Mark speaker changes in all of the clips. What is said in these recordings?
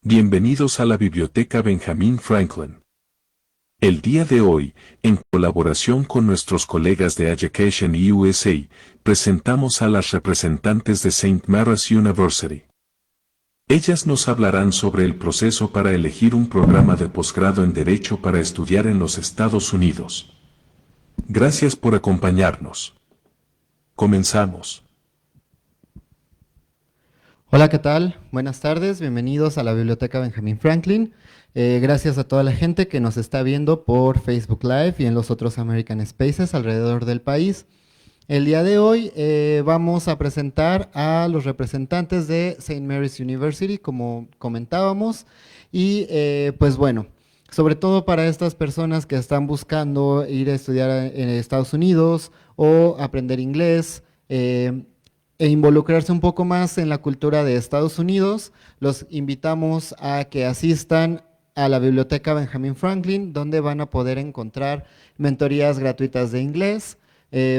Speaker 1: Bienvenidos a la Biblioteca Benjamín Franklin. El día de hoy, en colaboración con nuestros colegas de EducationUSA, presentamos a las representantes de St. Mary's University. Ellas nos hablarán sobre el proceso para elegir un programa de posgrado en Derecho para estudiar en los Estados Unidos. Gracias por acompañarnos. Comenzamos.
Speaker 2: Hola, ¿qué tal? Buenas tardes, bienvenidos a la Biblioteca Benjamín Franklin. Gracias a toda la gente que nos está viendo por Facebook Live y en los otros American Spaces alrededor del país. El día de hoy vamos a presentar a los representantes de St. Mary's University, como comentábamos, y pues bueno, sobre todo para estas personas que están buscando ir a estudiar en Estados Unidos o aprender inglés, e involucrarse un poco más en la cultura de Estados Unidos, los invitamos a que asistan a la Biblioteca Benjamín Franklin, donde van a poder encontrar mentorías gratuitas de inglés,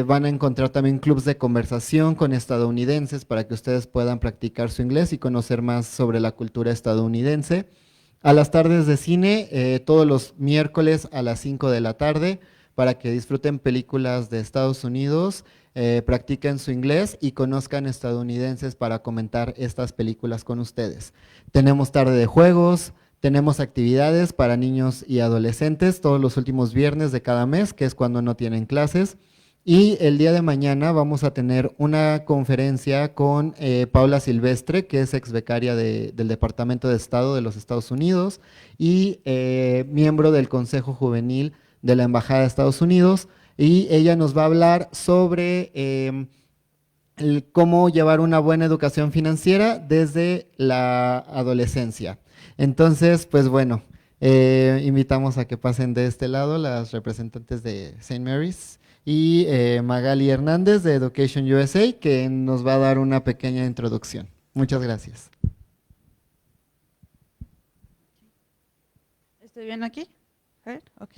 Speaker 2: van a encontrar también clubs de conversación con estadounidenses para que ustedes puedan practicar su inglés y conocer más sobre la cultura estadounidense. A las tardes de cine, todos los miércoles a las 5 de la tarde, para que disfruten películas de Estados Unidos, practiquen su inglés y conozcan estadounidenses para comentar estas películas con ustedes. Tenemos tarde de juegos, tenemos actividades para niños y adolescentes todos los últimos viernes de cada mes, que es cuando no tienen clases. Y el día de mañana vamos a tener una conferencia con Paula Silvestre, que es ex becaria del Departamento de Estado de los Estados Unidos y miembro del Consejo Juvenil de la Embajada de Estados Unidos. Y ella nos va a hablar sobre cómo llevar una buena educación financiera desde la adolescencia. Entonces, pues bueno, invitamos a que pasen de este lado las representantes de St. Mary's y Magali Hernández de EducationUSA, que nos va a dar una pequeña introducción. Muchas gracias.
Speaker 3: ¿Estoy bien aquí? A ver, ok.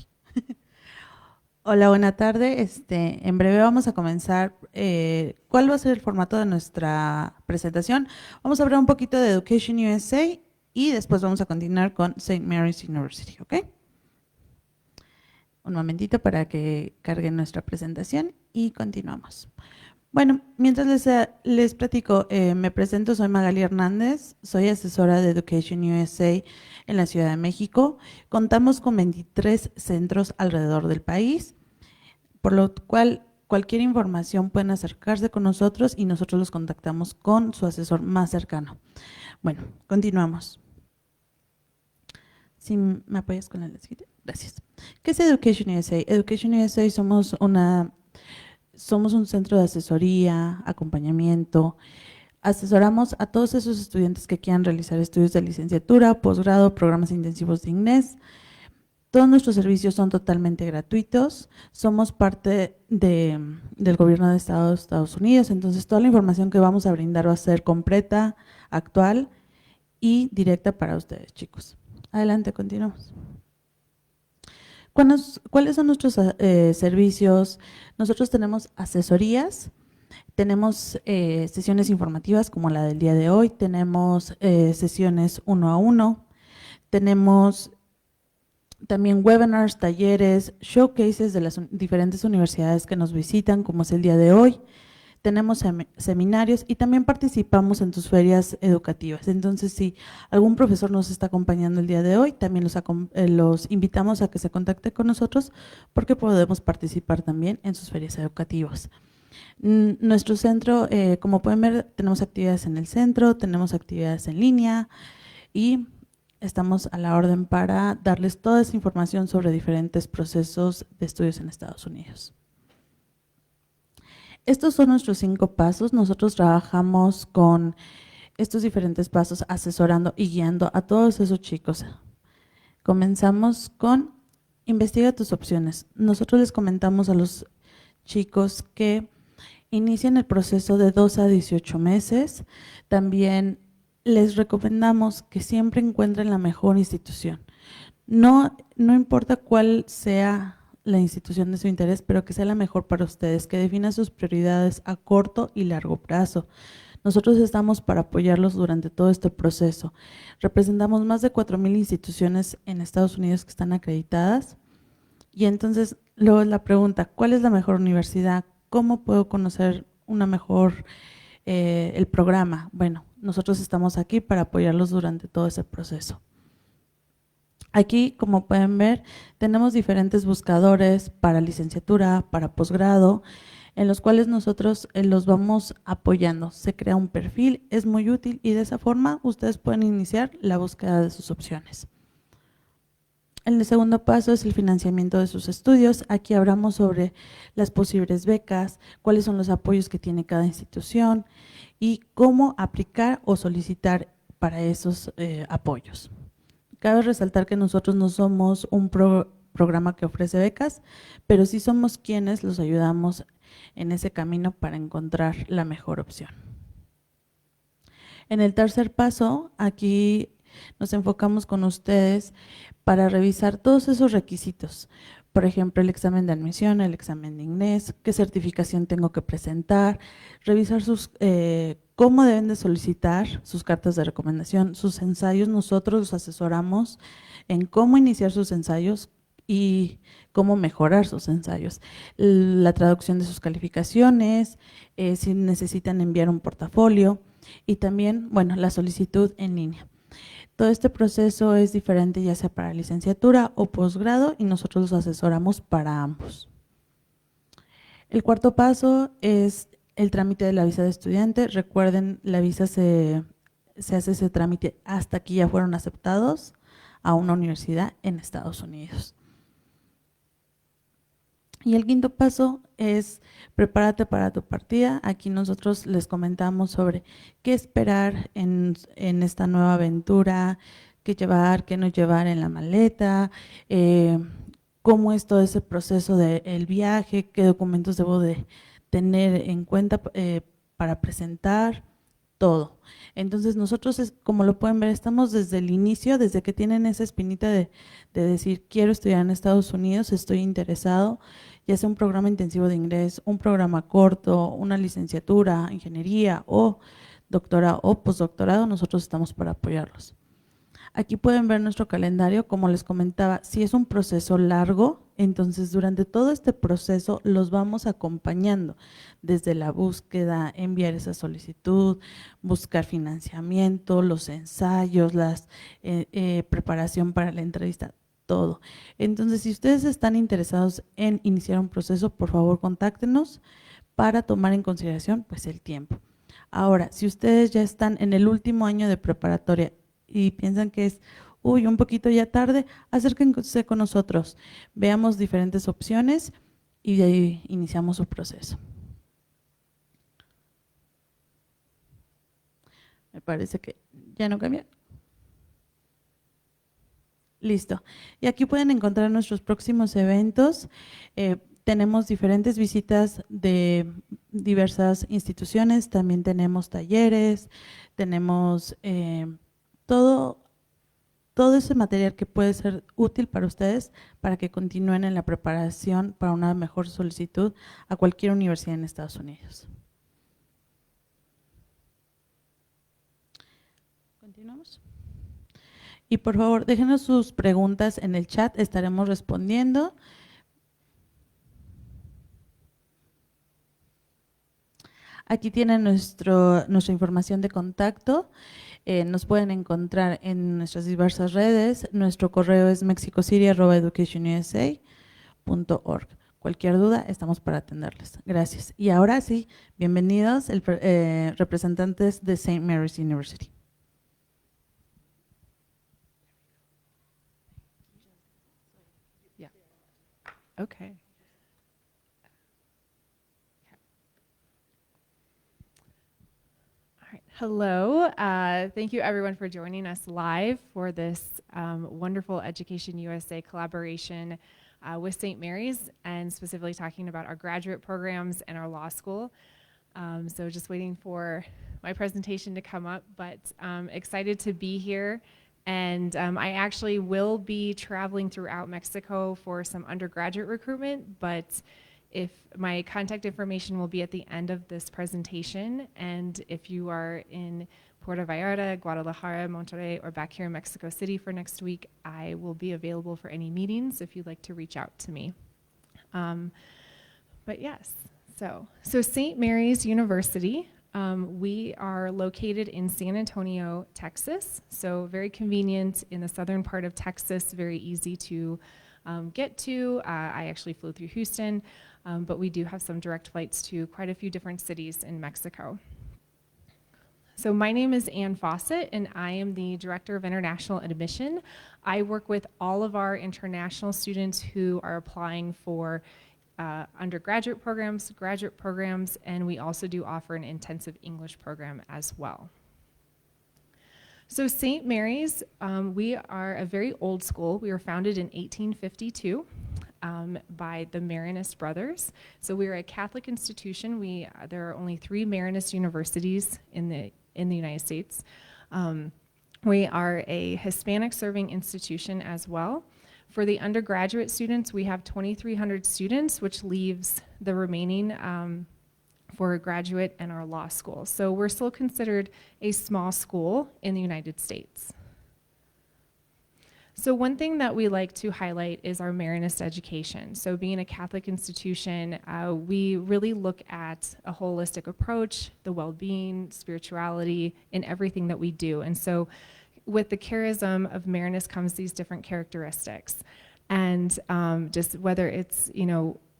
Speaker 3: Hola, buena tarde. En breve vamos a comenzar. ¿Cuál va a ser el formato de nuestra presentación? Vamos a hablar un poquito de EducationUSA y después vamos a continuar con St. Mary's University, ¿ok? Un momentito para que cargue nuestra presentación y continuamos. Bueno, mientras les platico, me presento, soy Magali Hernández, soy asesora de EducationUSA en la Ciudad de México. Contamos con 23 centros alrededor del país, por lo cual cualquier información pueden acercarse con nosotros y nosotros los contactamos con su asesor más cercano. Bueno, continuamos. Si me apoyas con el siguiente, gracias. ¿Qué es EducationUSA? EducationUSA somos un centro de asesoría, acompañamiento. Asesoramos a todos esos estudiantes que quieran realizar estudios de licenciatura, posgrado, programas intensivos de inglés. Todos nuestros servicios son totalmente gratuitos. Somos parte del gobierno de Estados Unidos, entonces toda la información que vamos a brindar va a ser completa, actual y directa para ustedes, chicos. Adelante, continuamos. ¿Cuáles son nuestros servicios? Nosotros tenemos asesorías, tenemos sesiones informativas como la del día de hoy, tenemos sesiones 1 a 1, tenemos también webinars, talleres, showcases de las diferentes universidades que nos visitan, como es el día de hoy. Tenemos seminarios y también participamos en tus ferias educativas. Entonces, si algún profesor nos está acompañando el día de hoy, también los invitamos a que se contacte con nosotros porque podemos participar también en sus ferias educativas. Nuestro centro, como pueden ver, tenemos actividades en el centro, tenemos actividades en línea y estamos a la orden para darles toda esa información sobre diferentes procesos de estudios en Estados Unidos. Estos son nuestros 5 pasos. Nosotros trabajamos con estos diferentes pasos asesorando y guiando a todos esos chicos. Comenzamos con investiga tus opciones. Nosotros les comentamos a los chicos que inician el proceso de 2 a 18 meses. También les recomendamos que siempre encuentren la mejor institución. No importa cuál sea la institución de su interés, pero que sea la mejor para ustedes, que defina sus prioridades a corto y largo plazo. Nosotros estamos para apoyarlos durante todo este proceso. Representamos más de 4,000 instituciones en Estados Unidos que están acreditadas. Y entonces, luego la pregunta, ¿cuál es la mejor universidad? ¿Cómo puedo conocer una mejor, el programa? Bueno, nosotros estamos aquí para apoyarlos durante todo ese proceso. Aquí, como pueden ver, tenemos diferentes buscadores para licenciatura, para posgrado, en los cuales nosotros los vamos apoyando. Se crea un perfil, es muy útil y de esa forma ustedes pueden iniciar la búsqueda de sus opciones. El segundo paso es el financiamiento de sus estudios. Aquí hablamos sobre las posibles becas, cuáles son los apoyos que tiene cada institución y cómo aplicar o solicitar para esos apoyos. Cabe resaltar que nosotros no somos un programa que ofrece becas, pero sí somos quienes los ayudamos en ese camino para encontrar la mejor opción. En el tercer paso, aquí nos enfocamos con ustedes para revisar todos esos requisitos. Por ejemplo, el examen de admisión, el examen de inglés, qué certificación tengo que presentar, revisar cómo deben de solicitar sus cartas de recomendación, sus ensayos. Nosotros los asesoramos en cómo iniciar sus ensayos y cómo mejorar sus ensayos. La traducción de sus calificaciones, si necesitan enviar un portafolio y también, bueno, la solicitud en línea. Todo este proceso es diferente ya sea para licenciatura o posgrado y nosotros los asesoramos para ambos. El cuarto paso es el trámite de la visa de estudiante. Recuerden, la visa se hace ese trámite hasta que ya fueron aceptados a una universidad en Estados Unidos. Y el quinto paso es prepárate para tu partida. Aquí nosotros les comentamos sobre qué esperar en esta nueva aventura, qué llevar, qué no llevar en la maleta, cómo es todo ese proceso del viaje, qué documentos debo de tener en cuenta para presentar, todo. Entonces nosotros, como lo pueden ver, estamos desde el inicio, desde que tienen esa espinita de decir quiero estudiar en Estados Unidos, estoy interesado, ya sea un programa intensivo de inglés, un programa corto, una licenciatura, ingeniería o doctorado o postdoctorado, nosotros estamos para apoyarlos. Aquí pueden ver nuestro calendario, como les comentaba, si es un proceso largo, entonces durante todo este proceso los vamos acompañando desde la búsqueda, enviar esa solicitud, buscar financiamiento, los ensayos, la preparación para la entrevista, todo. Entonces, si ustedes están interesados en iniciar un proceso, por favor contáctenos para tomar en consideración pues el tiempo. Ahora, si ustedes ya están en el último año de preparatoria y piensan que es, un poquito ya tarde, acérquense con nosotros, veamos diferentes opciones y de ahí iniciamos su proceso. Me parece que ya no cambia. Listo. Y aquí pueden encontrar nuestros próximos eventos. Tenemos diferentes visitas de diversas instituciones, también tenemos talleres, tenemos todo ese material que puede ser útil para ustedes para que continúen en la preparación para una mejor solicitud a cualquier universidad en Estados Unidos. Continuamos. Y por favor, déjenos sus preguntas en el chat, estaremos respondiendo. Aquí tienen nuestra información de contacto. Nos pueden encontrar en nuestras diversas redes. Nuestro correo es mexicocity@educationusa.org. Cualquier duda, estamos para atenderles. Gracias. Y ahora sí, bienvenidos representantes de St. Mary's University.
Speaker 4: Yeah. Okay. All right. Hello. Thank you everyone for joining us live for this wonderful Education USA collaboration with St. Mary's, and specifically talking about our graduate programs and our law school. So just waiting for my presentation to come up, but excited to be here. And I actually will be traveling throughout Mexico for some undergraduate recruitment, but If my contact information will be at the end of this presentation, and if you are in Puerto Vallarta, Guadalajara, Monterrey, or back here in Mexico City for next week, I will be available for any meetings if you'd like to reach out to me. But yes, so St. Mary's University, we are located in San Antonio, Texas, so very convenient in the southern part of Texas, very easy to get to. I actually flew through Houston, but we do have some direct flights to quite a few different cities in Mexico. So my name is Ann Fawcett, and I am the Director of International Admission. I work with all of our international students who are applying for undergraduate programs, graduate programs, and we also do offer an intensive English program as well. So St. Mary's, we are a very old school. We were founded in 1852 by the Marinist brothers. So we are a Catholic institution. There are only 3 Marinist universities in the United States. We are a Hispanic serving institution as well. For the undergraduate students, we have 2,300 students, which leaves the remaining for graduate and our law school. So we're still considered a small school in the United States. So one thing that we like to highlight is our Marinist education. So being a Catholic institution, we really look at a holistic approach, the well-being, spirituality, in everything that we do. And so with the charism of Marinist comes these different characteristics. And just whether it's,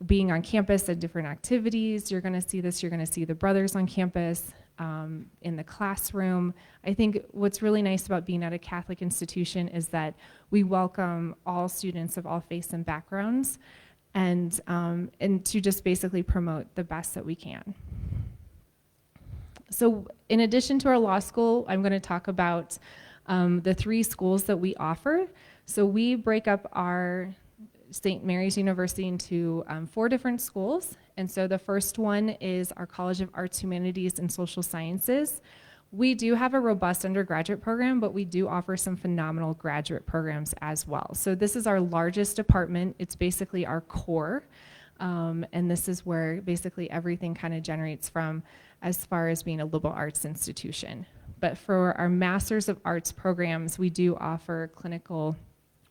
Speaker 4: being on campus at different activities, you're gonna see this, you're gonna see the brothers on campus, in the classroom. I think what's really nice about being at a Catholic institution is that we welcome all students of all faiths and backgrounds, and to just basically promote the best that we can. So in addition to our law school, I'm gonna talk about the 3 schools that we offer. So we break up our St. Mary's University into 4 different schools. And so the first one is our College of Arts, Humanities, and Social Sciences. We do have a robust undergraduate program, but we do offer some phenomenal graduate programs as well. So this is our largest department. It's basically our core. And this is where basically everything kind of generates from as far as being a liberal arts institution. But for our Masters of Arts programs, we do offer clinical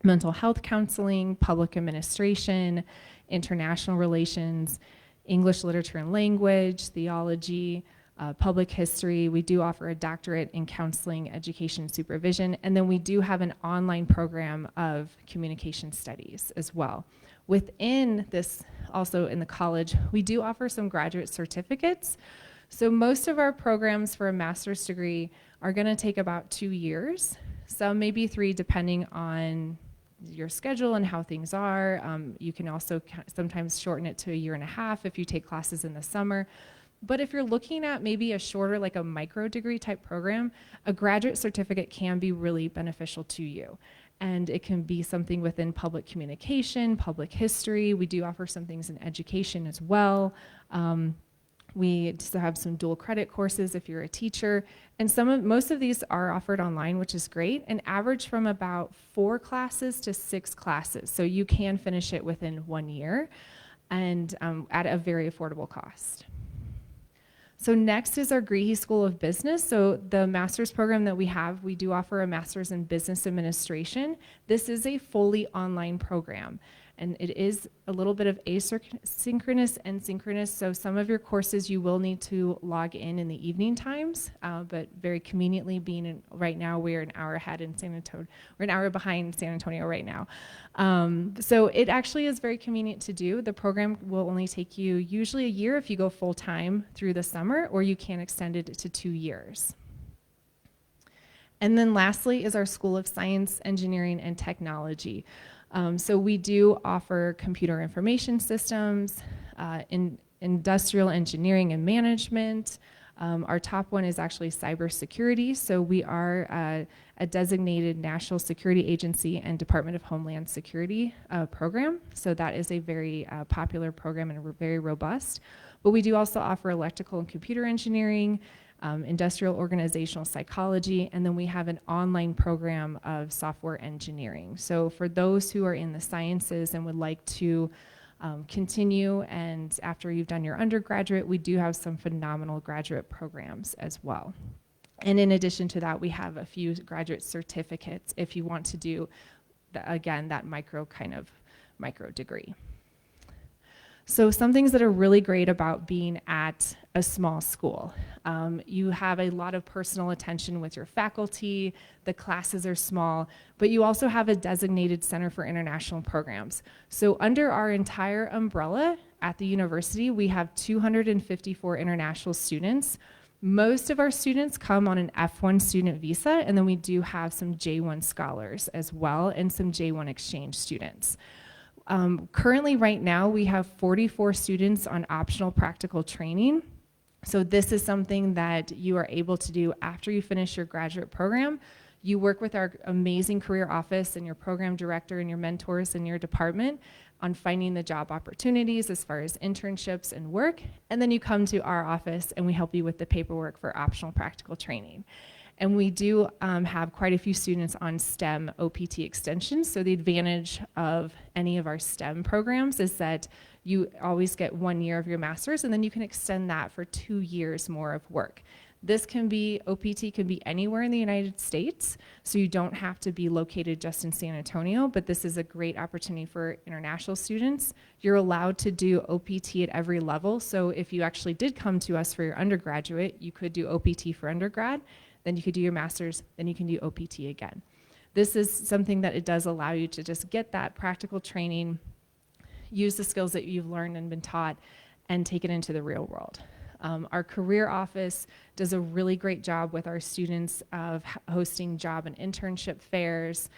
Speaker 4: mental health counseling, public administration, international relations, English literature and language, theology, public history. We do offer a doctorate in counseling, education, supervision, and then we do have an online program of communication studies as well. Within this, also in the college, we do offer some graduate certificates. So most of our programs for a master's degree are gonna take about 2 years, some maybe 3 depending on your schedule and how things are. You can also sometimes shorten it to 1.5 years if you take classes in the summer. But if you're looking at maybe a shorter, like a micro degree type program, a graduate certificate can be really beneficial to you. And it can be something within public communication, public history. We do offer some things in education as well. We just have some dual credit courses if you're a teacher. And most of these are offered online, which is great, and average from about 4 classes to 6 classes. So you can finish it within 1 year and at a very affordable cost. So next is our Greehey School of Business. So the master's program that we have, we do offer a master's in business administration. This is a fully online program. And it is a little bit of asynchronous and synchronous. So some of your courses you will need to log in the evening times, but very conveniently right now we're an hour ahead in San Antonio. We're an hour behind San Antonio right now. So it actually is very convenient to do. The program will only take you usually 1 year if you go full time through the summer, or you can extend it to 2 years. And then lastly is our School of Science, Engineering, and Technology. So we do offer computer information systems, in industrial engineering and management. Our top one is actually cybersecurity. So we are a designated national security agency and Department of Homeland Security program. So that is a very popular program and very robust. But we do also offer electrical and computer engineering, industrial organizational psychology, and then we have an online program of software engineering. So for those who are in the sciences and would like to continue, and after you've done your undergraduate, we do have some phenomenal graduate programs as well. And in addition to that, we have a few graduate certificates if you want to do, again, that micro degree. So some things that are really great about being at a small school. You have a lot of personal attention with your faculty, the classes are small, but you also have a designated Center for International Programs. So under our entire umbrella at the university, we have 254 international students. Most of our students come on an F1 student visa, and then we do have some J1 scholars as well, and some J1 exchange students. Currently, right now, we have 44 students on optional practical training. So this is something that you are able to do after you finish your graduate program. You work with our amazing career office and your program director and your mentors in your department on finding the job opportunities as far as internships and work. And then you come to our office and we help you with the paperwork for optional practical training. And we do have quite a few students on STEM OPT extensions. So the advantage of any of our STEM programs is that you always get 1 year of your master's, and then you can extend that for 2 years more of work. This can be, OPT can be anywhere in the United States, so you don't have to be located just in San Antonio, but this is a great opportunity for international students. You're allowed to do OPT at every level, so if you actually did come to us for your undergraduate, you could do OPT for undergrad, then you could do your master's, then you can do OPT again. This is something that it does allow you to just get that practical training, use the skills that you've learned and been taught, and take it into the real world. Our career office does a really great job with our students of hosting job and internship fairs,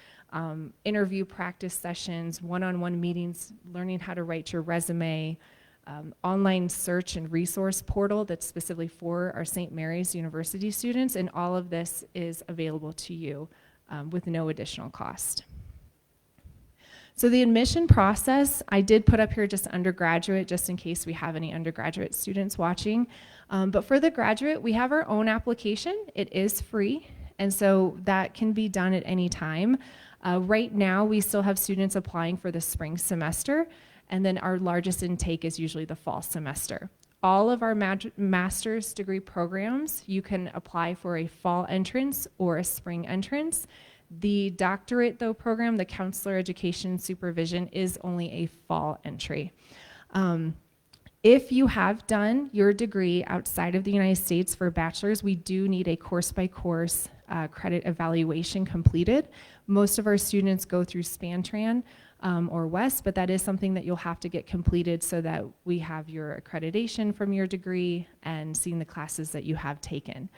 Speaker 4: interview practice sessions, one-on-one meetings, learning how to write your resume, online search and resource portal that's specifically for our St. Mary's University students, and all of this is available to you with no additional cost. So the admission process, I did put up here just undergraduate, just in case we have any undergraduate students watching. But for the graduate, we have our own application. It is free, and so that can be done at any time. Right now, we still have students applying for the spring semester, and then our largest intake is usually the fall semester. All of our master's degree programs, you can apply for a fall entrance or a spring entrance. The doctorate, though, program, the counselor education supervision, is only a fall entry. If you have done your degree outside of the United States for a bachelor's, we do need a course-by-course credit evaluation completed. Most of our students go through Spantran or West, but that is something that you'll have to get completed so that we have your accreditation from your degree and seeing the classes that you have taken.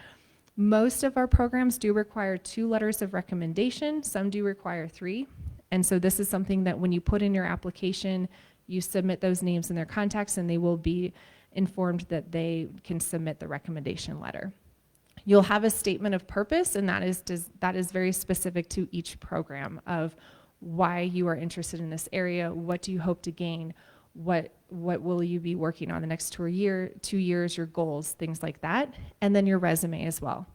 Speaker 4: Most of our programs do require 2 letters of recommendation. Some do require 3. And so this is something that when you put in your application, you submit those names and their contacts, and they will be informed that they can submit the recommendation letter. You'll have a statement of purpose, and that is very specific to each program of why you are interested in this area, what do you hope to gain, what will you be working on the next 2 years, your goals, things like that, and then your resume as well.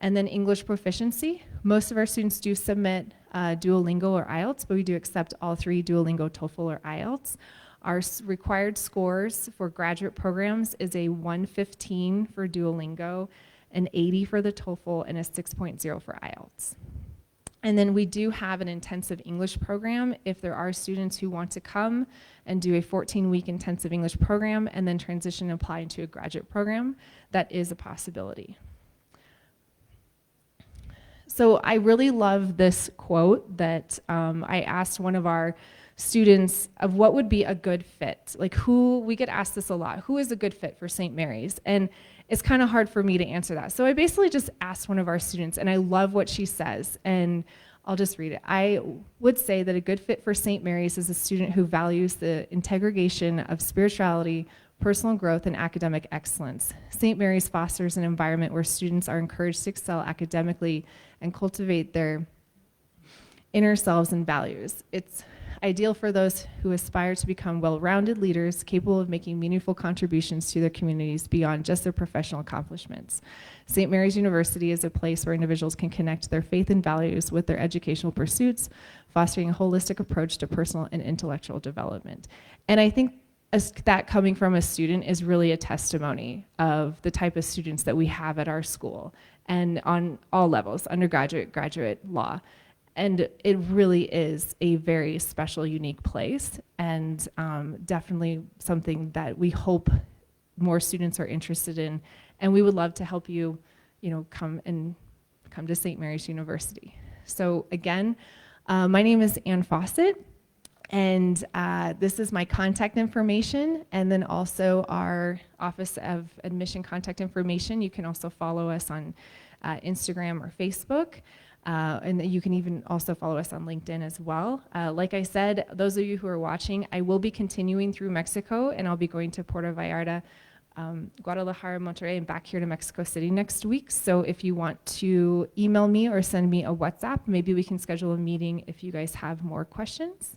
Speaker 4: And then English proficiency. Most of our students do submit Duolingo or IELTS, but we do accept all 3, Duolingo, TOEFL, or IELTS. Our required scores for graduate programs is a 115 for Duolingo, an 80 for the TOEFL, and a 6.0 for IELTS. And then we do have an intensive English program if there are students who want to come and do a 14-week intensive English program and then transition and apply into a graduate program. That is a possibility. So I really love this quote that I asked one of our students of what would be a good fit. Like we get asked this a lot, who is a good fit for St. Mary's? And it's kind of hard for me to answer that. So I basically just asked one of our students, and I love what she says, and I'll just read it. I would say that a good fit for St. Mary's is a student who values the integration of spirituality, personal growth, and academic excellence. St. Mary's fosters an environment where students are encouraged to excel academically and cultivate their inner selves and values. It's ideal for those who aspire to become well-rounded leaders capable of making meaningful contributions to their communities beyond just their professional accomplishments. St. Mary's University is a place where individuals can connect their faith and values with their educational pursuits, fostering a holistic approach to personal and intellectual development. And I think that coming from a student is really a testimony of the type of students that we have at our school and on all levels, undergraduate, graduate, law. And it really is a very special, unique place, and definitely something that we hope more students are interested in. And we would love to help you, come to St. Mary's University. So again, my name is Ann Fawcett, and this is my contact information, and then also our Office of Admission contact information. You can also follow us on Instagram or Facebook. And you can even also follow us on LinkedIn as well. Like I said, those of you who are watching, I will be continuing through Mexico, and I'll be going to Puerto Vallarta, Guadalajara, Monterrey, and back here to Mexico City next week. So if you want to email me or send me a WhatsApp, maybe we can schedule a meeting if you guys have more questions.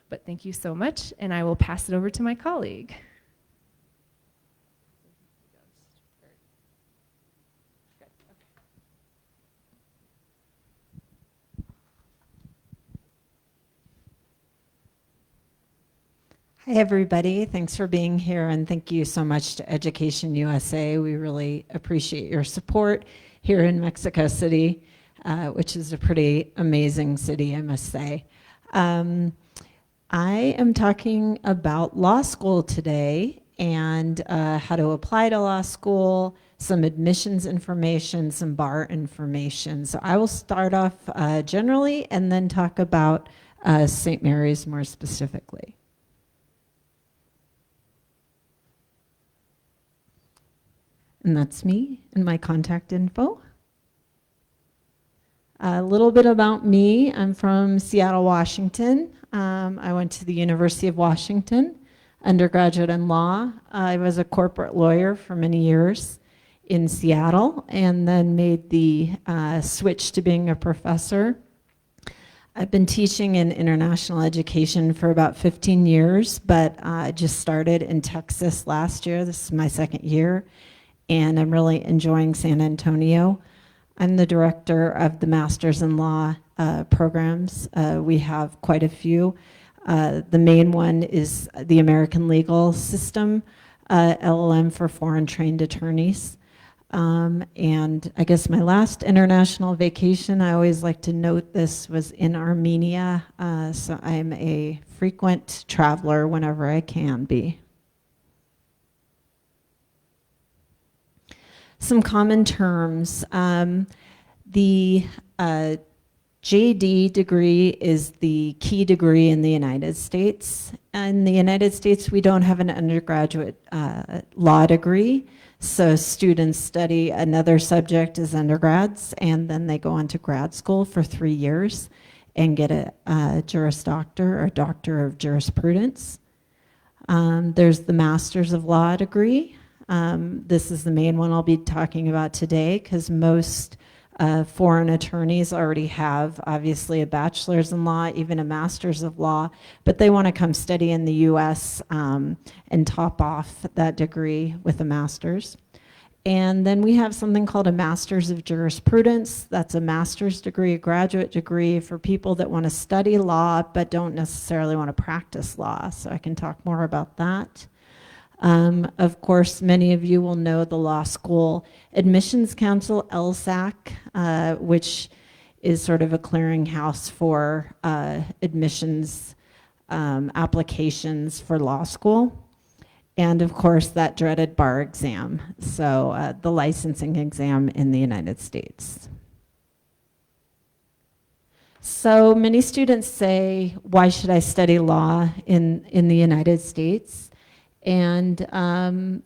Speaker 4: But thank you so much, and I will pass it over to my colleague.
Speaker 5: Hi, everybody. Thanks for being here, and thank you so much to Education USA. We really appreciate your support here in Mexico City, which is a pretty amazing city, I must say. I am talking about law school today and how to apply to law school, some admissions information, some bar information. So I will start off generally and then talk about St. Mary's more specifically. And that's me and my contact info. A little bit about me. I'm from Seattle, Washington. I went to the University of Washington, undergraduate in law. I was a corporate lawyer for many years in Seattle, and then made the switch to being a professor. I've been teaching in international education for about 15 years, but I just started in Texas last year. This is my second year, and I'm really enjoying San Antonio. I'm the director of the Masters in Law programs. We have quite a few. The main one is the American Legal System, LLM for foreign trained attorneys. And I guess my last international vacation, I always like to note this, was in Armenia. So I'm a frequent traveler whenever I can be. Some common terms. The JD degree is the key degree in the United States. In the United States, we don't have an undergraduate law degree. So students study another subject as undergrads, and then they go on to grad school for 3 years and get a Juris Doctor or Doctor of Jurisprudence. There's the Masters of Law degree. This is the main one I'll be talking about today, because most foreign attorneys already have, obviously, a bachelor's in law, even a master's of law, but they want to come study in the US and top off that degree with a master's. And then we have something called a Master's of Jurisprudence. That's a master's degree, a graduate degree for people that want to study law but don't necessarily want to practice law. So I can talk more about that. Of course, many of you will know the Law School Admissions Council, LSAC, which is sort of a clearinghouse for admissions applications for law school. And of course, that dreaded bar exam, so the licensing exam in the United States. So many students say, why should I study law in the United States? And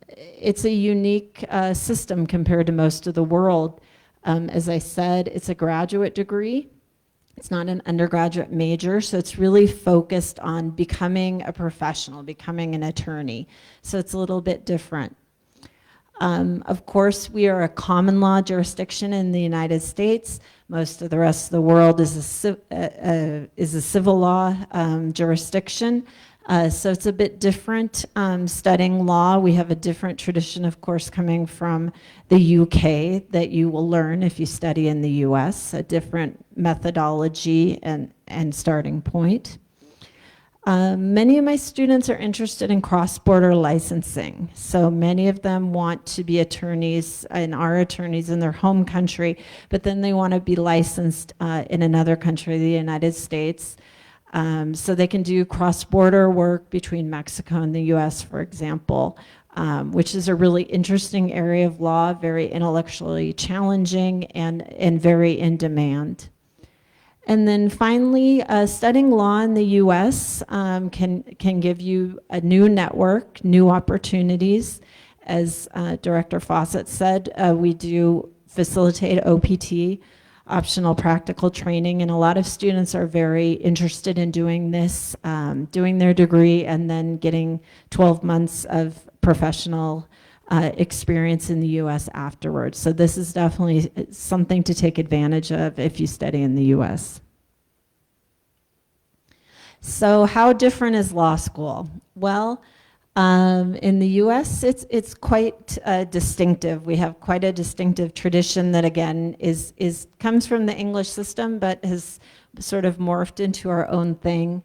Speaker 5: it's a unique system compared to most of the world. As I said, it's a graduate degree. It's not an undergraduate major, so it's really focused on becoming a professional, becoming an attorney. So it's a little bit different. Of course, we are a common law jurisdiction in the United States. Most of the rest of the world is a civil law jurisdiction. So it's a bit different studying law. We have a different tradition, of course, coming from the UK that you will learn if you study in the US, a different methodology and starting point. Many of my students are interested in cross-border licensing. So many of them want to be attorneys and are attorneys in their home country, but then they want to be licensed in another country, the United States. So they can do cross-border work between Mexico and the US, for example, which is a really interesting area of law, very intellectually challenging and very in demand. And then finally, studying law in the US can give you a new network, new opportunities. As Director Fawcett said, we do facilitate OPT, optional practical training, and a lot of students are very interested in doing this, doing their degree and then getting 12 months of professional experience in the US afterwards. So this is definitely something to take advantage of if you study in the US. So how different is law school? Well, in the US, it's quite distinctive. We have quite a distinctive tradition that, again, comes from the English system, but has sort of morphed into our own thing.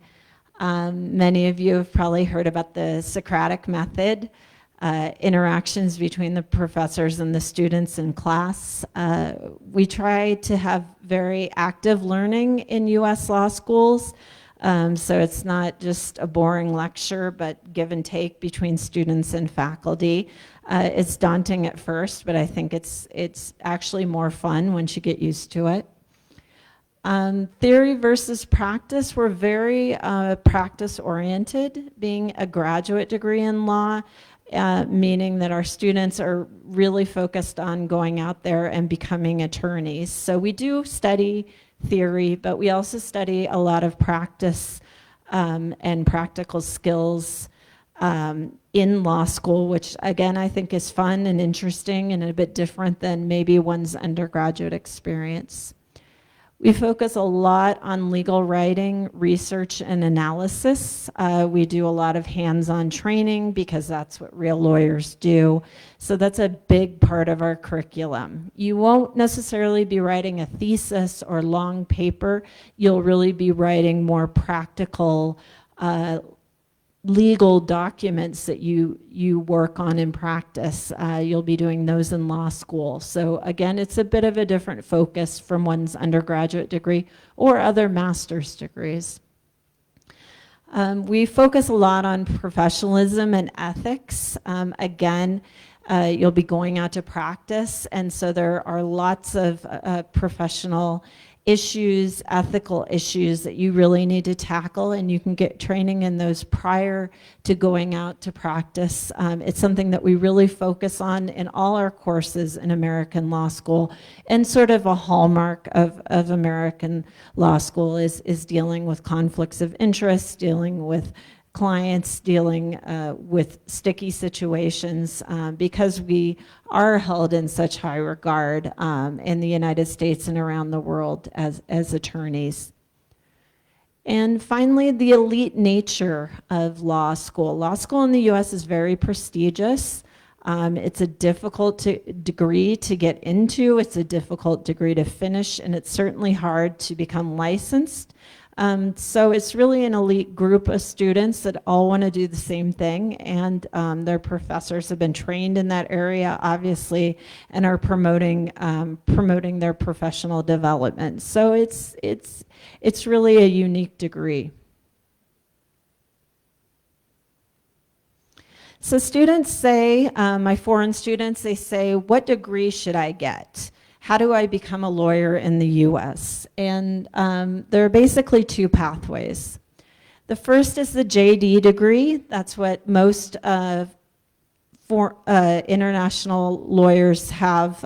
Speaker 5: Many of you have probably heard about the Socratic method, interactions between the professors and the students in class. We try to have very active learning in US law schools. So it's not just a boring lecture, but give and take between students and faculty. It's daunting at first, but I think it's actually more fun once you get used to it. Theory versus practice, we're very practice-oriented, being a graduate degree in law, meaning that our students are really focused on going out there and becoming attorneys. So we do study theory, but we also study a lot of practice and practical skills in law school, which again I think is fun and interesting and a bit different than maybe one's undergraduate experience. We focus a lot on legal writing, research, and analysis. We do a lot of hands-on training because that's what real lawyers do. So that's a big part of our curriculum. You won't necessarily be writing a thesis or long paper. You'll really be writing more practical legal documents that you work on in practice. You'll be doing those in law school. So again, it's a bit of a different focus from one's undergraduate degree or other master's degrees. We focus a lot on professionalism and ethics. Again, you'll be going out to practice, and so there are lots of professional issues, ethical issues that you really need to tackle, and you can get training in those prior to going out to practice. It's something that we really focus on in all our courses in American law school, and sort of a hallmark of American law school is dealing with conflicts of interest, dealing with clients, dealing with sticky situations, because we are held in such high regard in the United States and around the world as attorneys. And finally, the elite nature of law school. Law school in the US is very prestigious. It's a difficult degree to get into, it's a difficult degree to finish, and it's certainly hard to become licensed. So it's really an elite group of students that all want to do the same thing, and their professors have been trained in that area, obviously, and are promoting their professional development. So it's really a unique degree. So students say, my foreign students, they say, what degree should I get? How do I become a lawyer in the US? And there are basically two pathways. The first is the JD degree. That's what most international lawyers have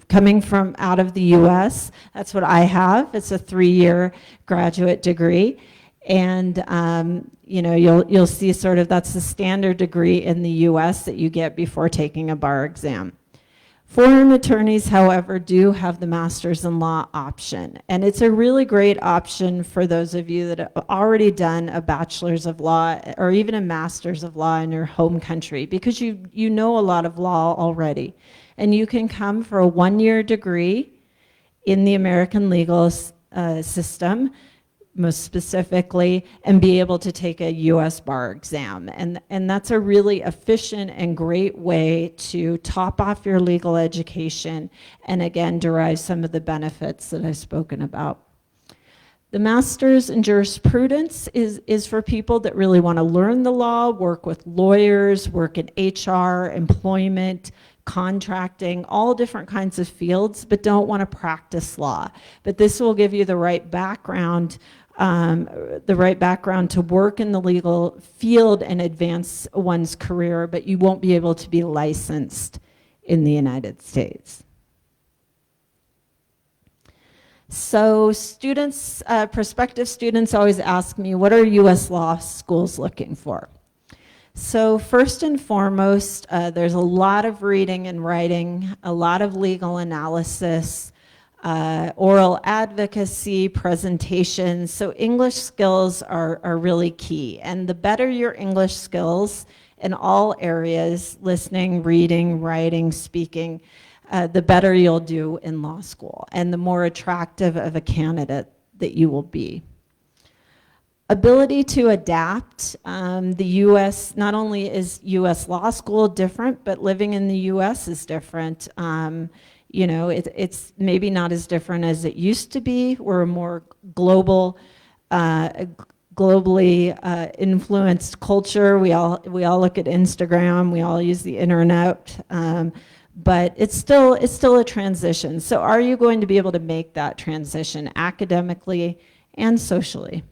Speaker 5: coming from out of the US. That's what I have. It's a 3-year graduate degree. And you'll see sort of that's the standard degree in the U.S. that you get before taking a bar exam. Foreign attorneys, however, do have the Master's in Law option, and it's a really great option for those of you that have already done a Bachelor's of Law or even a Master's of Law in your home country, because you know a lot of law already, and you can come for a one-year degree in the American legal system, most specifically, and be able to take a U.S. bar exam. And that's a really efficient and great way to top off your legal education and, again, derive some of the benefits that I've spoken about. The Master's in Jurisprudence is for people that really want to learn the law, work with lawyers, work in HR, employment, contracting, all different kinds of fields, but don't want to practice law. But this will give you the right background to work in the legal field and advance one's career, but you won't be able to be licensed in the United States. So students, prospective students always ask me, what are U.S. law schools looking for? So first and foremost, there's a lot of reading and writing, a lot of legal analysis, oral advocacy, presentations. So English skills are really key. And the better your English skills in all areas, listening, reading, writing, speaking, the better you'll do in law school and the more attractive of a candidate that you will be. Ability to adapt. The U.S., not only is U.S. law school different, but living in the U.S. is different. It's maybe not as different as it used to be. We're a more globally influenced culture. We all look at Instagram. We all use the internet. But it's still a transition. So are you going to be able to make that transition academically and socially?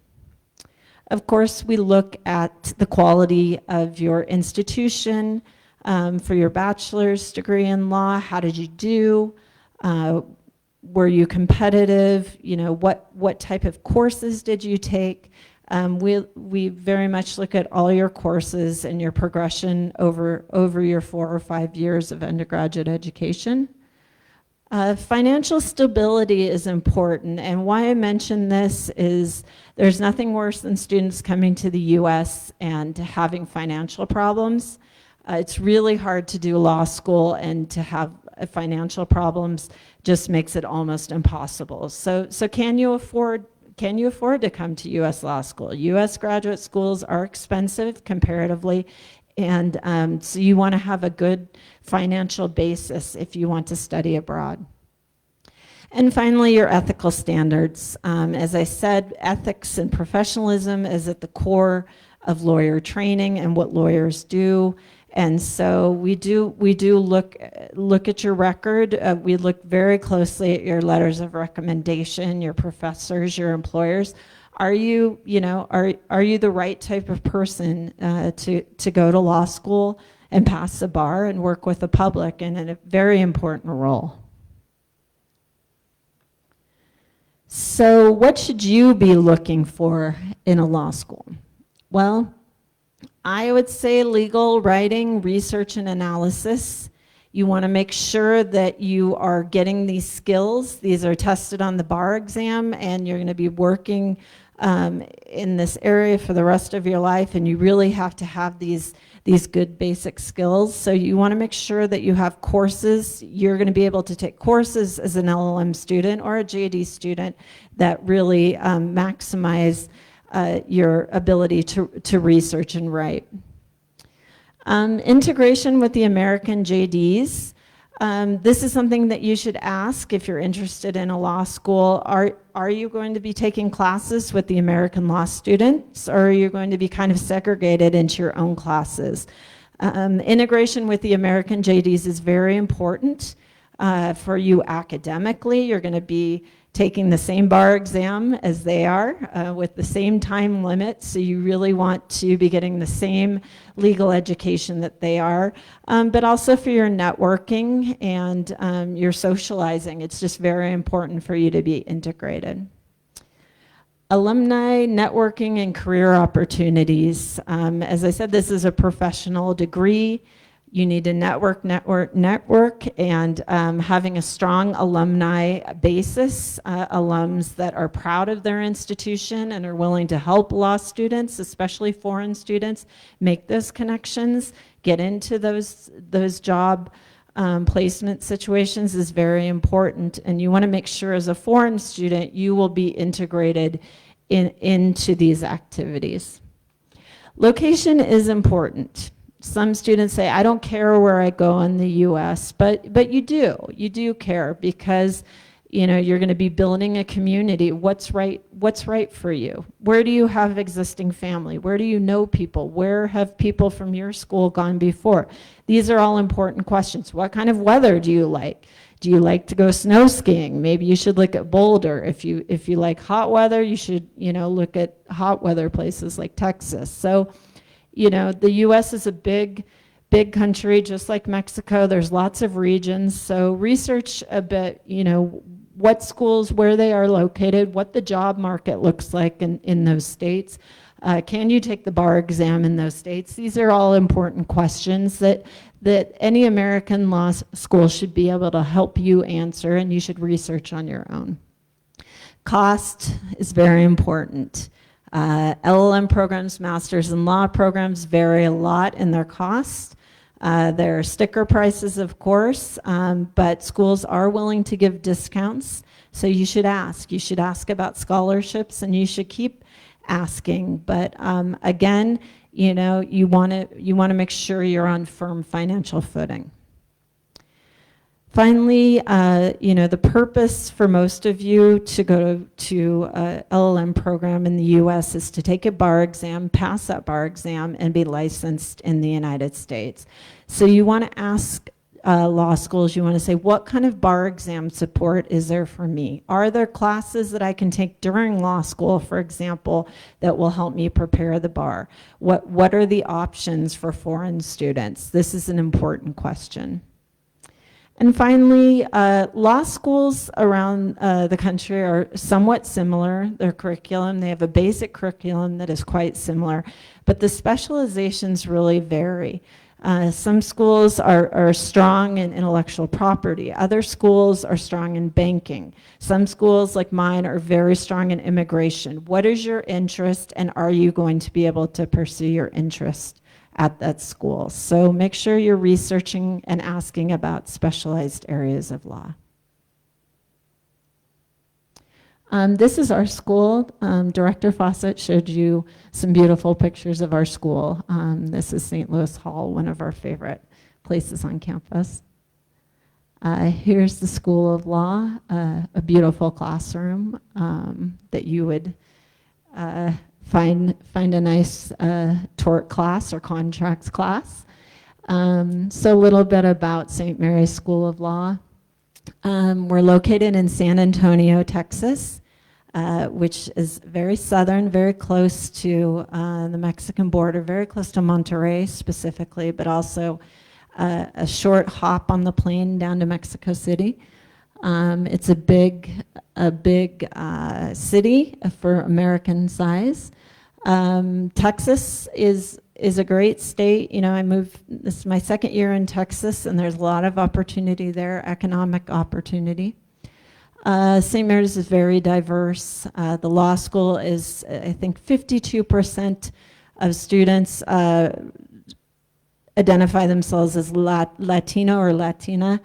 Speaker 5: Of course, we look at the quality of your institution. For your bachelor's degree in law, how did you do? Were you competitive? What type of courses did you take? We very much look at all your courses and your progression over your 4 or 5 years of undergraduate education. Financial stability is important, and why I mention this is there's nothing worse than students coming to the U.S. and having financial problems. It's really hard to do law school, and to have financial problems just makes it almost impossible. So can you afford to come to U.S. law school? U.S. graduate schools are expensive comparatively, and so you want to have a good financial basis if you want to study abroad. And finally, your ethical standards. As I said, ethics and professionalism is at the core of lawyer training and what lawyers do. And so we do look at your record. We look very closely at your letters of recommendation, your professors, your employers. Are you the right type of person to go to law school and pass the bar and work with the public in a very important role? So what should you be looking for in a law school? Well, I would say legal writing, research, and analysis. You want to make sure that you are getting these skills. These are tested on the bar exam, and you're going to be working in this area for the rest of your life, and you really have to have these good basic skills. So you want to make sure that you have courses. You're going to be able to take courses as an LLM student or a JD student that really maximize your ability to research and write. Integration with the American JDs. This is something that you should ask if you're interested in a law school. Are you going to be taking classes with the American law students, or are you going to be kind of segregated into your own classes? Integration with the American JDs is very important for you academically. You're going to be taking the same bar exam as they are with the same time limit, so you really want to be getting the same legal education that they are, but also for your networking and your socializing. It's just very important for you to be integrated. Alumni networking and career opportunities. As I said, this is a professional degree. You need to network, and having a strong alumni basis, alums that are proud of their institution and are willing to help law students, especially foreign students, make those connections, get into those job placement situations is very important. And you want to make sure as a foreign student, you will be integrated into these activities. Location is important. Some students say, I don't care where I go in the US, but you do care, because you're going to be building a community. What's right for you? Where do you have existing family? Where do you know people? Where have people from your school gone before? These are all important questions. What kind of weather do you like? Do you like to go snow skiing? Maybe you should look at Boulder. If you like hot weather, you should look at hot weather places like Texas. So the US is a big country, just like Mexico. There's lots of regions. So research a bit, what schools, where they are located, what the job market looks like in those states. Can you take the bar exam in those states? These are all important questions that any American law school should be able to help you answer, and you should research on your own. Cost is very important. LLM programs, masters in law programs vary a lot in their cost. There are sticker prices, of course, but schools are willing to give discounts, so you should ask. You should ask about scholarships, and you should keep asking. But again, you want to make sure you're on firm financial footing. Finally, the purpose for most of you to go to a LLM program in the US is to take a bar exam, pass that bar exam, and be licensed in the United States. So you want to ask law schools, you want to say, what kind of bar exam support is there for me? Are there classes that I can take during law school, for example, that will help me prepare the bar? What are the options for foreign students? This is an important question. And finally, law schools around the country are somewhat similar. Their curriculum, they have a basic curriculum that is quite similar, but the specializations really vary. Some schools are strong in intellectual property. Other schools are strong in banking. Some schools, like mine, are very strong in immigration. What is your interest, and are you going to be able to pursue your interest at that school? So make sure you're researching and asking about specialized areas of law. This is our school. Director Fawcett showed you some beautiful pictures of our school. This is St. Louis Hall, one of our favorite places on campus. Here's the School of Law, a beautiful classroom that you would find a nice tort class or contracts class. So a little bit about St. Mary's School of Law. We're located in San Antonio, Texas, which is very southern, very close to the Mexican border, very close to Monterrey specifically, but also a short hop on the plane down to Mexico City. It's a big city for American size. Texas is a great state. I moved, this is my second year in Texas, and there's a lot of opportunity there, economic opportunity. St. Mary's is very diverse. The law school is, I think, 52% of students identify themselves as Latino or Latina.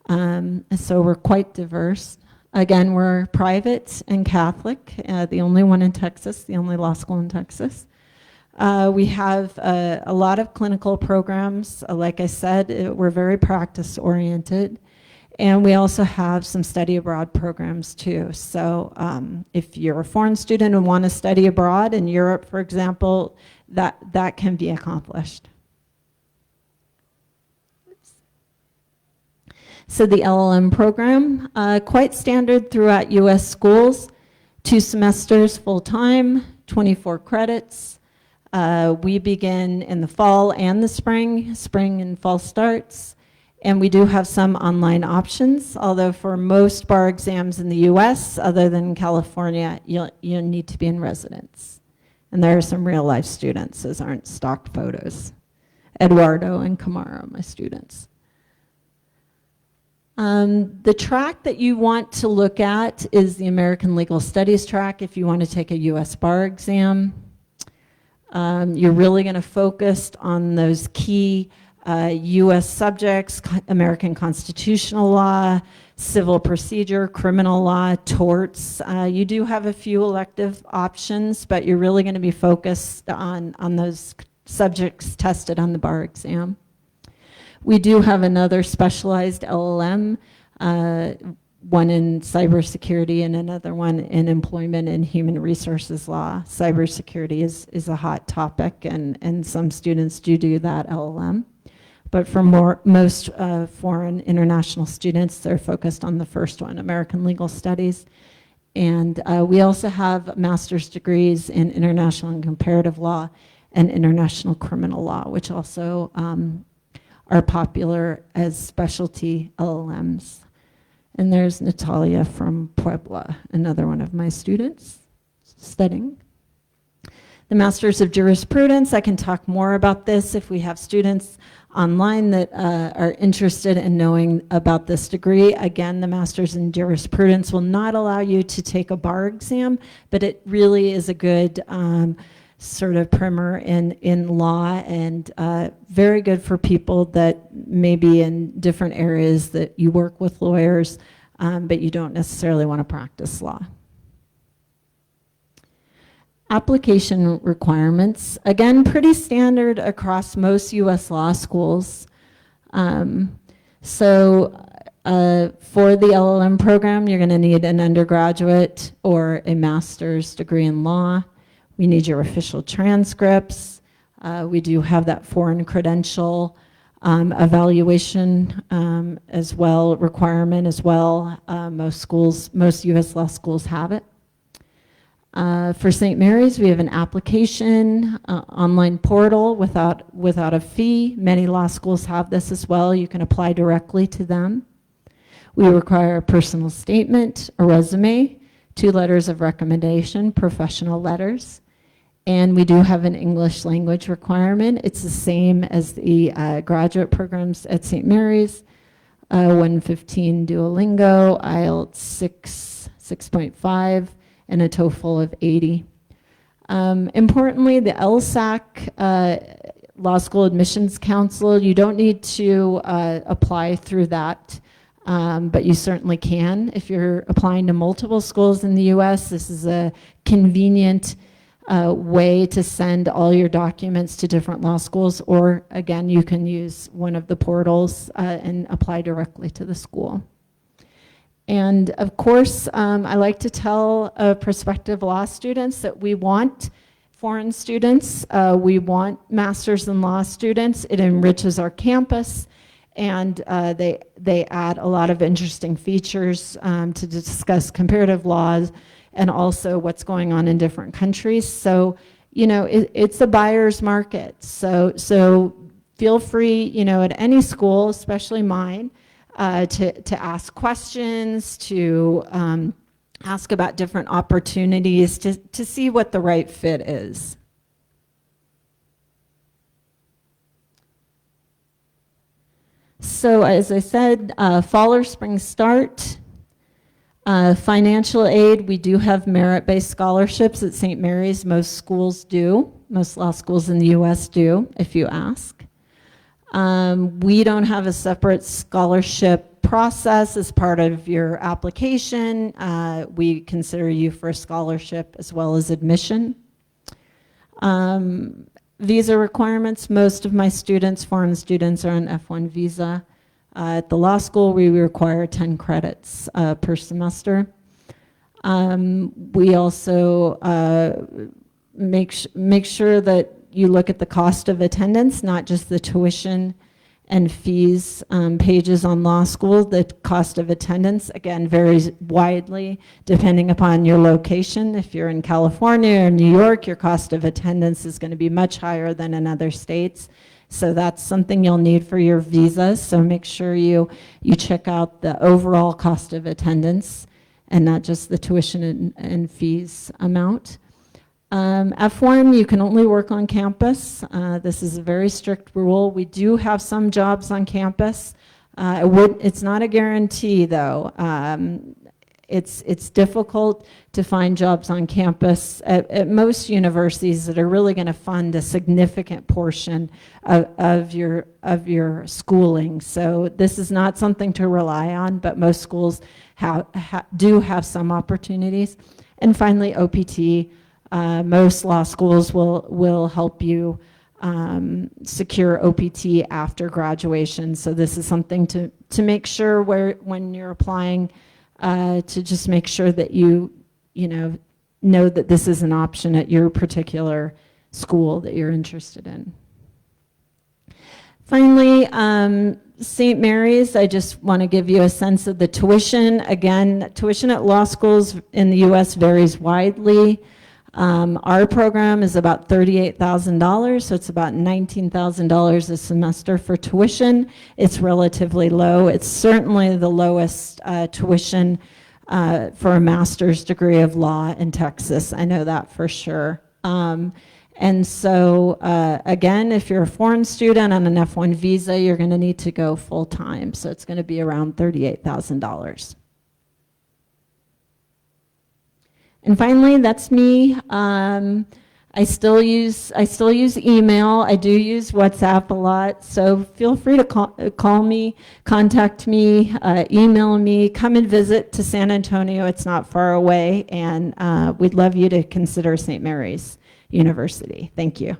Speaker 5: So we're quite diverse. Again, we're private and Catholic, the only one in Texas, the only law school in Texas. We have a lot of clinical programs. Like I said, we're very practice-oriented. And we also have some study abroad programs too. So if you're a foreign student and want to study abroad in Europe, for example, that can be accomplished. So the LLM program, quite standard throughout US schools, 2 semesters full-time, 24 credits. We begin in the fall and the spring and fall starts. And we do have some online options, although for most bar exams in the US, other than California, you'll need to be in residence. And there are some real life students, those aren't stock photos. Eduardo and Kamara, my students. The track that you want to look at is the American Legal Studies track if you want to take a US bar exam. You're really going to focus on those key US subjects: American constitutional law, civil procedure, criminal law, torts. You do have a few elective options, but you're really going to be focused on those subjects tested on the bar exam. We do have another specialized LLM, one in cybersecurity and another one in employment and human resources law. Cybersecurity is a hot topic, and some students do that LLM. But for most foreign international students, they're focused on the first one, American Legal Studies. And we also have master's degrees in international and comparative law and international criminal law, which also are popular as specialty LLMs. And there's Natalia from Puebla, another one of my students studying. The Masters of Jurisprudence, I can talk more about this if we have students online that are interested in knowing about this degree. Again, the Masters in Jurisprudence will not allow you to take a bar exam, but it really is a good sort of primer in law, and very good for people that may be in different areas that you work with lawyers, but you don't necessarily want to practice law. Application requirements, again, pretty standard across most US law schools. For the LLM program, you're going to need an undergraduate or a master's degree in law. We need your official transcripts. We do have that foreign credential evaluation as well, requirement as well. Most US law schools have it. For St. Mary's, we have an application online portal without a fee. Many law schools have this as well. You can apply directly to them. We require a personal statement, a resume, 2 letters of recommendation, professional letters. And we do have an English language requirement. It's the same as the graduate programs at St. Mary's. 115 Duolingo, IELTS 6.5, and a TOEFL of 80. Importantly, the LSAC, Law School Admissions Council, you don't need to apply through that, but you certainly can. If you're applying to multiple schools in the US, this is a convenient way to send all your documents to different law schools, or again, you can use one of the portals and apply directly to the school. And of course, I like to tell prospective law students that we want foreign students, we want masters in law students. It enriches our campus, and they add a lot of interesting features to discuss comparative laws and also what's going on in different countries. So, you know, it's a buyer's market. So feel free, you know, at any school, especially mine, to ask questions, to ask about different opportunities, to see what the right fit is. So as I said, fall or spring start. Financial aid, we do have merit-based scholarships at St. Mary's. Most schools do. Most law schools in the US do, if you ask. We don't have a separate scholarship process as part of your application. We consider you for a scholarship as well as admission. Visa requirements, most of my students, foreign students, are on F1 visa. At the law school, we require 10 credits per semester. We also make sure that you look at the cost of attendance, not just the tuition and fees pages on law school. The cost of attendance, again, varies widely depending upon your location. If you're in California or New York, your cost of attendance is going to be much higher than in other states. So that's something you'll need for your visa. So make sure you check out the overall cost of attendance and not just the tuition and fees amount. F1, you can only work on campus. This is a very strict rule. We do have some jobs on campus. It's not a guarantee, though. It's difficult to find jobs on campus at most universities that are really going to fund a significant portion of your schooling. So this is not something to rely on, but most schools do have some opportunities. And finally, OPT. Most law schools will help you secure OPT after graduation. So this is something to make sure when you're applying, to just make sure that you know that this is an option at your particular school that you're interested in. Finally, St. Mary's, I just want to give you a sense of the tuition. Again, tuition at law schools in the US varies widely. Our program is about $38,000, so it's about $19,000 a semester for tuition. It's relatively low. It's certainly the lowest tuition for a master's degree of law in Texas. I know that for sure. And so, again, if you're a foreign student on an F1 visa, you're going to need to go full time. So it's going to be around $38,000. And finally, that's me. I still use email. I do use WhatsApp a lot. So feel free to call me, contact me, email me, come and visit to San Antonio. It's not far away, and we'd love you to consider St. Mary's University. Thank you.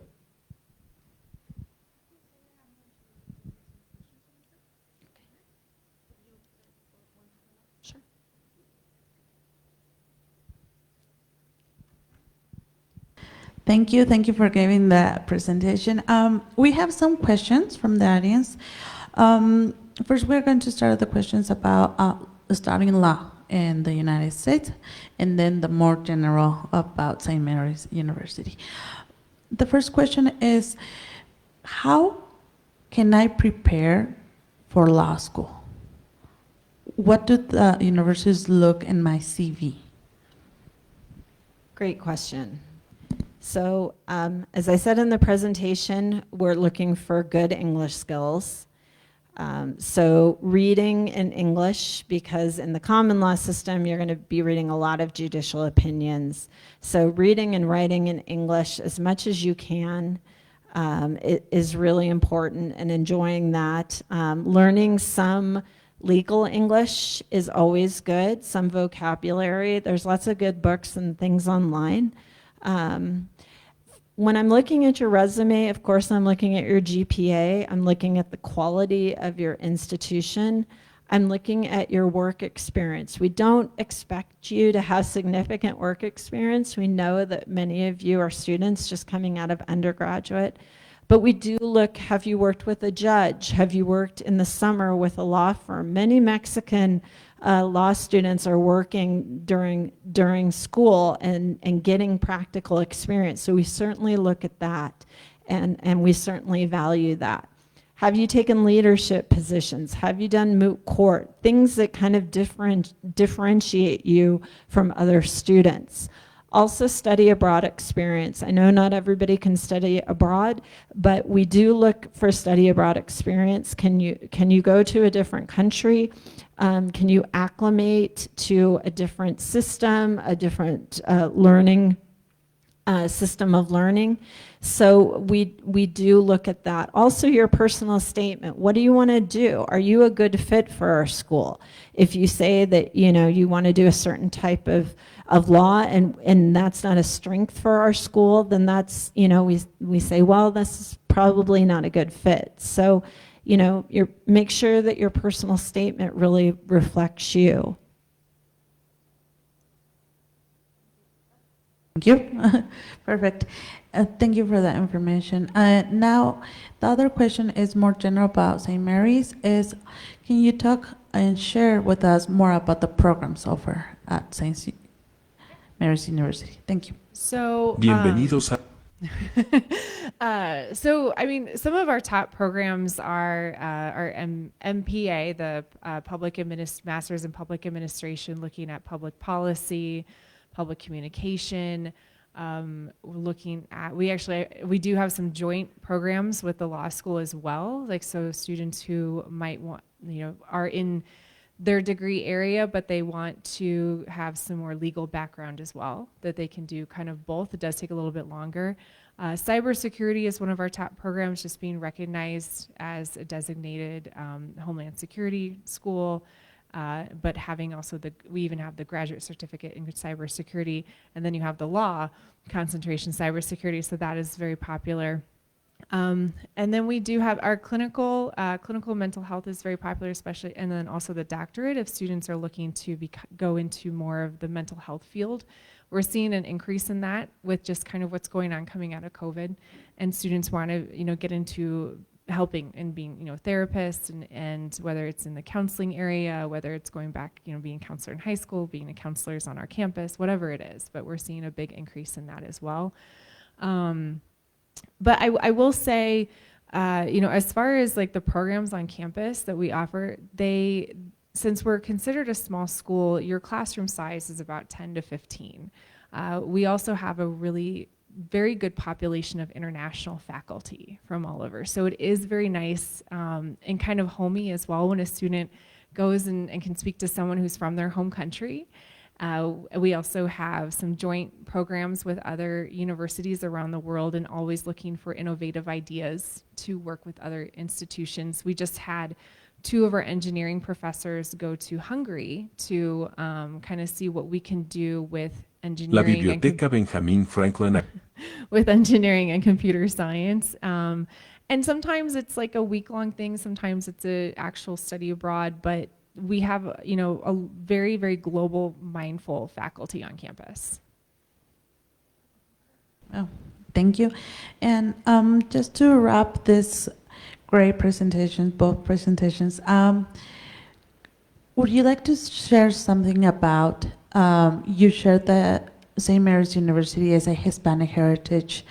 Speaker 3: Thank you. Thank you for giving that presentation. We have some questions from the audience. First, we're going to start with the questions about studying law in the United States, and then the more general about St. Mary's University. The first question is, how can I prepare for law school? What do the universities look in my CV?
Speaker 5: Great question. So as I said in the presentation, we're looking for good English skills. So reading in English, because in the common law system, you're going to be reading a lot of judicial opinions. So reading and writing in English as much as you can is really important, and enjoying that. Learning some legal English is always good, some vocabulary. There's lots of good books and things online. When I'm looking at your resume, of course, I'm looking at your GPA. I'm looking at the quality of your institution. I'm looking at your work experience. We don't expect you to have significant work experience. We know that many of you are students just coming out of undergraduate. But we do look, have you worked with a judge? Have you worked in the summer with a law firm? Many Mexican law students are working during school and getting practical experience. So we certainly look at that, and we certainly value that. Have you taken leadership positions? Have you done moot court? Things that kind of differentiate you from other students. Also, study abroad experience. I know not everybody can study abroad, but we do look for study abroad experience. Can you go to a different country? Can you acclimate to a different system, a different learning system of learning? So we do look at that. Also, your personal statement. What do you want to do? Are you a good fit for our school? If you say that you want to do a certain type of law and that's not a strength for our school, then that's we say, well, this is probably not a good fit. So make sure that your personal statement really reflects you.
Speaker 3: Thank you. Perfect. Thank you for that information. Now, the other question is more general about St. Mary's. Can you talk and share with us more about the programs offered at St. Mary's University? Thank you.
Speaker 4: So,
Speaker 1: Bienvenidos a...
Speaker 4: So, I mean, some of our top programs are our MPA, the Master's in Public Administration, looking at public policy, public communication. We do have some joint programs with the law school as well. Like, so students who might want, are in their degree area, but they want to have some more legal background as well, that they can do kind of both. It does take a little bit longer. Cybersecurity is one of our top programs, just being recognized as a designated Homeland Security school, but having also we even have the graduate certificate in cybersecurity, and then you have the law concentration cybersecurity, so that is very popular. And then we do have our clinical mental health is very popular, especially, and then also the doctorate if students are looking to go into more of the mental health field. We're seeing an increase in that with just kind of what's going on coming out of COVID, and students want to get into helping and being therapists, and whether it's in the counseling area, whether it's going back being a counselor in high school, being a counselors on our campus, whatever it is, but we're seeing a big increase in that as well. But I will say, as far as like the programs on campus that we offer, since we're considered a small school, your classroom size is about 10 to 15. We also have a really very good population of international faculty from all over. So it is very nice and kind of homey as well when a student goes and can speak to someone who's from their home country. We also have some joint programs with other universities around the world, and always looking for innovative ideas to work with other institutions. We just had 2 of our engineering professors go to Hungary to kind of see what we can do with engineering.
Speaker 1: La Biblioteca Benjamín Franklin.
Speaker 4: With engineering and computer science. And sometimes it's like a week-long thing, sometimes it's an actual study abroad, but we have, a very, very global, mindful faculty on campus.
Speaker 3: Oh, thank you. And just to wrap this great presentation, both presentations, would you like to share something about, you shared that St. Mary's University is a Hispanic heritage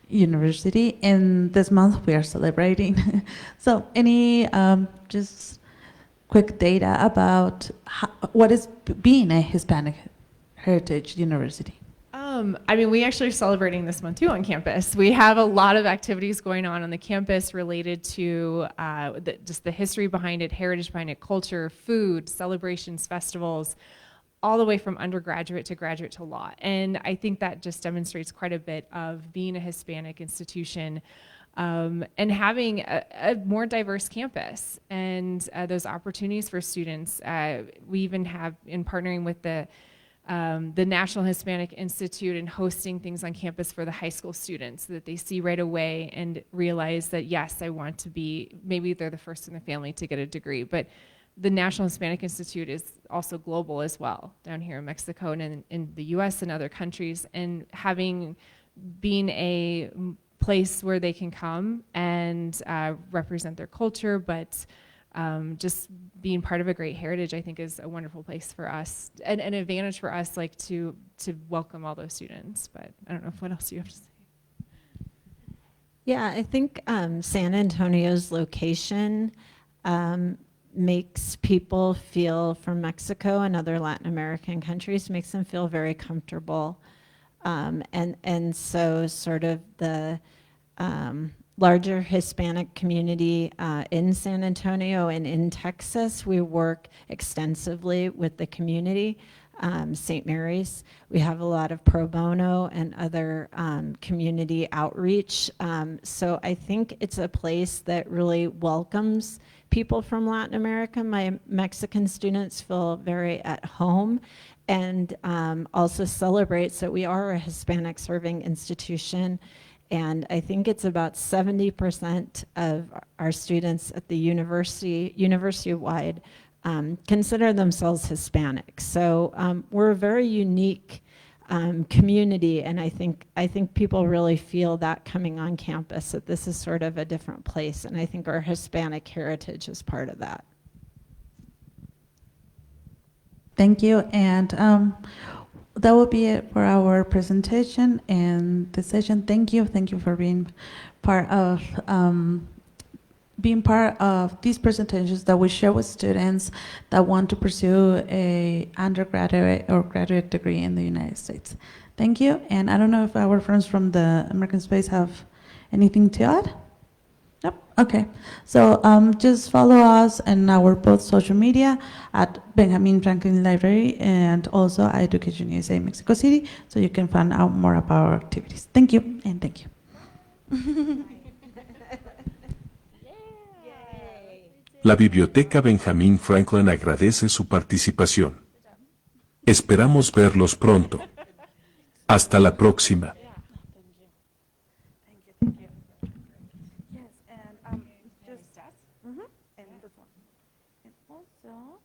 Speaker 3: university, and this month we are celebrating. So any just quick data about what is being a Hispanic heritage university?
Speaker 4: We actually are celebrating this month too on campus. We have a lot of activities going on the campus related to just the history behind it, heritage behind it, culture, food, celebrations, festivals, all the way from undergraduate to graduate to law. And I think that just demonstrates quite a bit of being a Hispanic institution and having a more diverse campus and those opportunities for students. We even have, in partnering with the National Hispanic Institute and hosting things on campus for the high school students, so that they see right away and realize that, yes, I want to be, maybe they're the first in the family to get a degree, but the National Hispanic Institute is also global as well, down here in Mexico and in the US and other countries, and being a place where they can come and represent their culture, but just being part of a great heritage, I think, is a wonderful place for us, and an advantage for us, like to welcome all those students. But I don't know what else you have to say.
Speaker 5: Yeah, I think San Antonio's location makes people feel, from Mexico and other Latin American countries, makes them feel very comfortable. And so sort of the larger Hispanic community in San Antonio and in Texas, we work extensively with the community. St. Mary's, we have a lot of pro bono and other community outreach. So I think it's a place that really welcomes people from Latin America. My Mexican students feel very at home, and also celebrates that we are a Hispanic serving institution. And I think it's about 70% of our students at the university-wide consider themselves Hispanic. So we're a very unique community, and I think people really feel that coming on campus, that this is sort of a different place, and I think our Hispanic heritage is part of that.
Speaker 3: Thank you. And that will be it for our presentation and the session. Thank you for being part of these presentations that we share with students that want to pursue a undergraduate or graduate degree in the United States. Thank you, and I don't know if our friends from the American Space have anything to add? Yep, okay. So just follow us in our both social media at Benjamín Franklin Library and also at EducationUSA Mexico City, so you can find out more about our activities. Thank you, and thank you.
Speaker 1: La Biblioteca Benjamín Franklin agradece su participación. Esperamos verlos pronto. Hasta la próxima.
Speaker 3: Yes, and just and this one. And also